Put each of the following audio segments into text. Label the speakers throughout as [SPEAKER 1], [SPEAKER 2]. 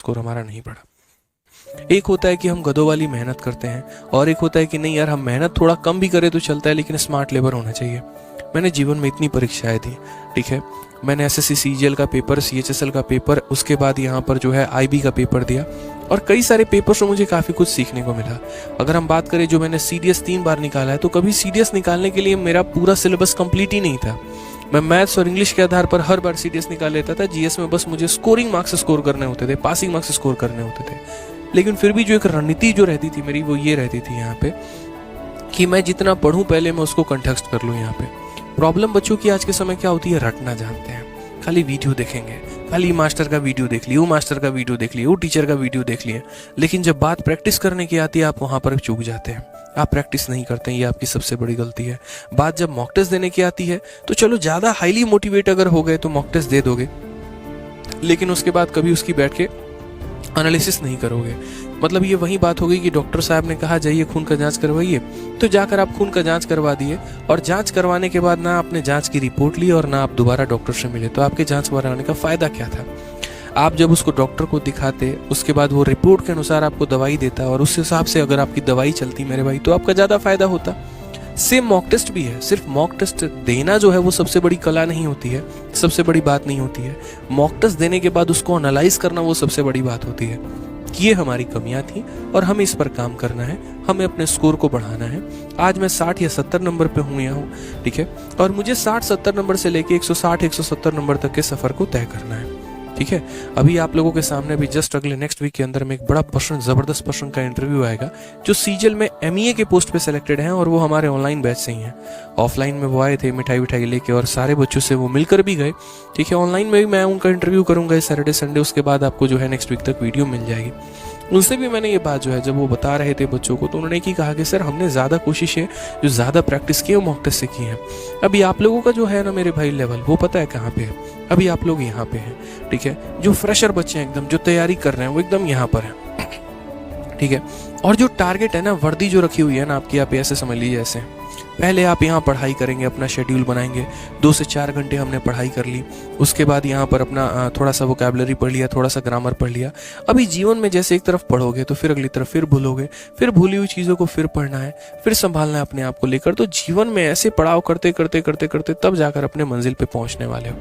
[SPEAKER 1] Score हमारा नहीं बढ़ा। एक होता है कि हम गधों वाली मेहनत करते हैं, और एक होता है कि नहीं यार, हम मेहनत थोड़ा कम भी करें तो चलता है, लेकिन स्मार्ट लेबर होना चाहिए। मैंने जीवन में इतनी परीक्षाएं दी, ठीक है। मैंने एसएससी सीजीएल का पेपर, सीएचएसएल का पेपर, उसके बाद यहाँ पर जो है आईबी का पेपर दिया, और कई सारे पेपर से मुझे काफ़ी कुछ सीखने को मिला। अगर हम बात करें, जो मैंने सीडीएस 3 बार निकाला है, तो कभी सीडीएस निकालने के लिए मेरा पूरा सिलेबस कंप्लीट ही नहीं था। मैं मैथ्स और इंग्लिश के आधार पर हर बार सीडीएस निकाल लेता था। जीएस में बस मुझे स्कोरिंग मार्क्स स्कोर करने होते थे, पासिंग मार्क्स स्कोर करने होते थे। लेकिन फिर भी जो एक रणनीति जो रहती थी मेरी, वो ये रहती थी यहाँ पे कि मैं जितना पढ़ूं पहले मैं उसको कंटेक्स्ट कर लूं। यहाँ पे प्रॉब्लम बच्चों की आज के समय क्या होती है, रटना जानते हैं, खाली वीडियो देखेंगे, खाली मास्टर का वीडियो देख लिए, वो मास्टर का वीडियो देख लिए, वो टीचर का वीडियो देख लिए, लेकिन जब बात प्रैक्टिस करने की आती है आप वहां पर चूक जाते हैं। आप प्रैक्टिस नहीं करते हैं, ये आपकी सबसे बड़ी गलती है। बात जब मॉक टेस्ट देने की आती है तो चलो ज़्यादा हाईली मोटिवेट अगर हो गए तो मॉक टेस्ट दे दोगे, लेकिन उसके बाद कभी उसकी बैठ के एनालिसिस नहीं करोगे। मतलब ये वही बात हो गई कि डॉक्टर साहब ने कहा जाइए खून का जांच करवाइए, तो जाकर आप खून का जांच करवा दिए, और जांच करवाने के बाद ना आपने जांच की रिपोर्ट ली और ना आप दोबारा डॉक्टर से मिले, तो आपके जांच करवाने का फायदा क्या था। आप जब उसको डॉक्टर को दिखाते, उसके बाद वो रिपोर्ट के अनुसार आपको दवाई देता, और उस हिसाब से अगर आपकी दवाई चलती मेरे भाई, तो आपका ज़्यादा फायदा होता। सेम मॉक टेस्ट भी है, सिर्फ मॉक टेस्ट देना जो है वो सबसे बड़ी कला नहीं होती है, सबसे बड़ी बात नहीं होती है। मॉक टेस्ट देने के बाद उसको एनालाइज करना वो सबसे बड़ी बात होती है। ये हमारी कमियां थी और हमें इस पर काम करना है, हमें अपने स्कोर को बढ़ाना है। आज मैं 60 या 70 नंबर पे हूँ यहाँ हूँ, ठीक है, और मुझे 60-70 नंबर से लेके 160-170 नंबर तक के सफर को तय करना है, ठीक है। अभी आप लोगों के सामने भी जस्ट अगले नेक्स्ट वीक के अंदर में एक बड़ा पर्सन, जबरदस्त पर्सन का इंटरव्यू आएगा, जो सीजीएल में एमईए के पोस्ट पे सिलेक्टेड हैं, और वो हमारे ऑनलाइन बैच से ही हैं। ऑफलाइन में वो आए थे मिठाई विठाई लेके, और सारे बच्चों से वो मिलकर भी गए, ठीक है। ऑनलाइन में भी मैं उनका इंटरव्यू करूंगा इस सैटरडे संडे, उसके बाद आपको जो है नेक्स्ट वीक तक वीडियो मिल जाएगी। उनसे भी मैंने ये बात जो है, जब वो बता रहे थे बच्चों को, तो उन्होंने की कहा कि सर हमने ज़्यादा कोशिशें जो ज़्यादा प्रैक्टिस की है वो मॉक टेस्ट से की है। अभी आप लोगों का जो है ना मेरे भाई लेवल, वो पता है कहाँ पे है, अभी आप लोग यहाँ पे हैं, ठीक है। जो फ्रेशर बच्चे हैं एकदम, जो तैयारी कर रहे हैं, वो एकदम यहाँ पर है, ठीक है। और जो टारगेट है ना, वर्दी जो रखी हुई है ना आपकी, आप ऐसे समझ लीजिए, ऐसे पहले आप यहाँ पढ़ाई करेंगे, अपना शेड्यूल बनाएंगे, 2 से 4 घंटे हमने पढ़ाई कर ली, उसके बाद यहाँ पर अपना थोड़ा सा वोकैबुलरी पढ़ लिया, थोड़ा सा ग्रामर पढ़ लिया। अभी जीवन में जैसे एक तरफ पढ़ोगे तो फिर अगली तरफ फिर भूलोगे, फिर भूली हुई चीज़ों को फिर पढ़ना है, फिर संभालना है अपने आप को लेकर। तो जीवन में ऐसे पड़ाव करते करते करते करते तब जाकर अपने मंजिल पे पहुंचने वाले हो,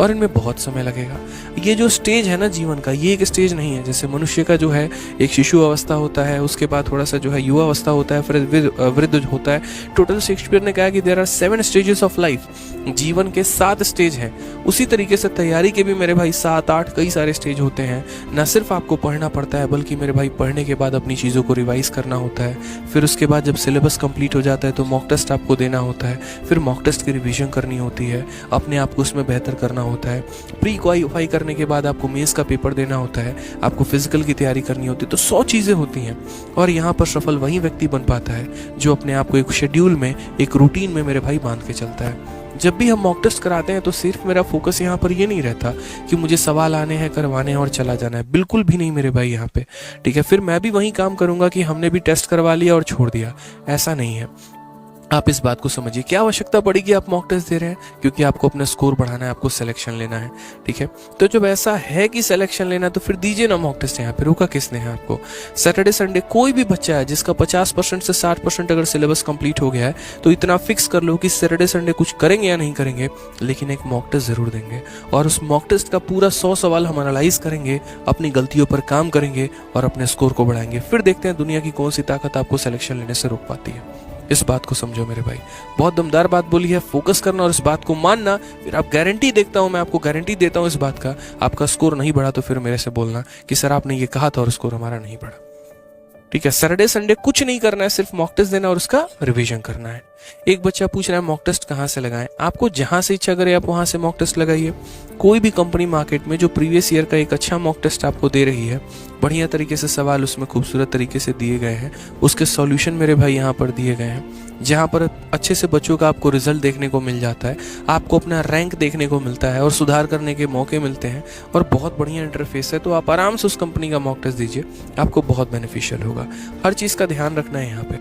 [SPEAKER 1] और इनमें बहुत समय लगेगा। ये जो स्टेज है ना जीवन का, ये एक स्टेज नहीं है। जैसे मनुष्य का जो है एक शिशु अवस्था होता है, उसके बाद थोड़ा सा जो है युवा अवस्था होता है, फिर वृद्ध होता है। टोटल शेक्सपियर ने कहा कि there are 7 stages of life, जीवन के 7 स्टेज हैं। उसी तरीके से तैयारी के भी मेरे भाई 7-8 कई सारे स्टेज होते हैं। ना सिर्फ आपको पढ़ना पड़ता है, बल्कि मेरे भाई पढ़ने के बाद अपनी चीज़ों को रिवाइज करना होता है। फिर उसके बाद जब सिलेबस कंप्लीट हो जाता है तो मॉक टेस्ट आपको देना होता है, फिर मॉक टेस्ट की रिवीजन करनी होती है, अपने आप को उसमें बेहतर करना होता है। प्री क्वालिफाई करने के बाद आपको मेंस का पेपर देना होता है, आपको फिजिकल की तैयारी करनी होती है। तो 100 चीज़ें होती हैं, और यहाँ पर सफल वही व्यक्ति बन पाता है जो अपने आप को एक शेड्यूल में, एक रूटीन में मेरे भाई बांध के चलता है। जब भी हम मॉक टेस्ट कराते हैं तो सिर्फ मेरा फोकस यहाँ पर ये नहीं रहता कि मुझे सवाल आने हैं, करवाने हैं और चला जाना है, बिल्कुल भी नहीं मेरे भाई यहाँ पे, ठीक है। फिर मैं भी वही काम करूंगा कि हमने भी टेस्ट करवा लिया और छोड़ दिया, ऐसा नहीं है। आप इस बात को समझिए, क्या आवश्यकता पड़ेगी आप मॉक टेस्ट दे रहे हैं, क्योंकि आपको अपना स्कोर बढ़ाना है, आपको सिलेक्शन लेना है, ठीक है। तो जब ऐसा है कि सिलेक्शन लेना, तो फिर दीजिए ना मॉक टेस्ट। यहाँ पे रोका किसने है आपको। सैटरडे संडे कोई भी बच्चा है जिसका 50% से 60% अगर सिलेबस कंप्लीट हो गया है, तो इतना फिक्स कर लो कि सैटरडे संडे कुछ करेंगे या नहीं करेंगे, लेकिन एक मॉक टेस्ट जरूर देंगे, और उस मॉक टेस्ट का पूरा 100 सवाल हम एनालाइज करेंगे, अपनी गलतियों पर काम करेंगे और अपने स्कोर को बढ़ाएंगे। फिर देखते हैं दुनिया की कौन सी ताकत आपको सिलेक्शन लेने से रोक पाती है। इस बात को समझो मेरे भाई, बहुत दमदार बात बोली है। फोकस करना और इस बात को मानना, फिर आप गारंटी देखता हूं, मैं आपको गारंटी देता हूं इस बात का, आपका स्कोर नहीं बढ़ा तो फिर मेरे से बोलना कि सर आपने ये कहा था और स्कोर हमारा नहीं बढ़ा, ठीक है। सैटरडे संडे कुछ नहीं करना है, सिर्फ मॉक टेस्ट देना और उसका रिवीजन करना है। एक बच्चा पूछ रहा है मॉक टेस्ट कहाँ से लगाएं, आपको जहां से इच्छा करे आप वहां से मॉक टेस्ट लगाइए। कोई भी कंपनी मार्केट में जो प्रीवियस ईयर का एक अच्छा मॉक टेस्ट आपको दे रही है, बढ़िया तरीके से सवाल उसमें खूबसूरत तरीके से दिए गए हैं, उसके सॉल्यूशन मेरे भाई यहाँ पर दिए गए हैं, जहाँ पर अच्छे से बच्चों का आपको रिजल्ट देखने को मिल जाता है, आपको अपना रैंक देखने को मिलता है और सुधार करने के मौके मिलते हैं, और बहुत बढ़िया इंटरफेस है। तो आप आराम से उस कंपनी का मॉक टेस्ट दीजिए, आपको बहुत बेनिफिशियल होगा। हर चीज़ का ध्यान रखना है यहाँ पे।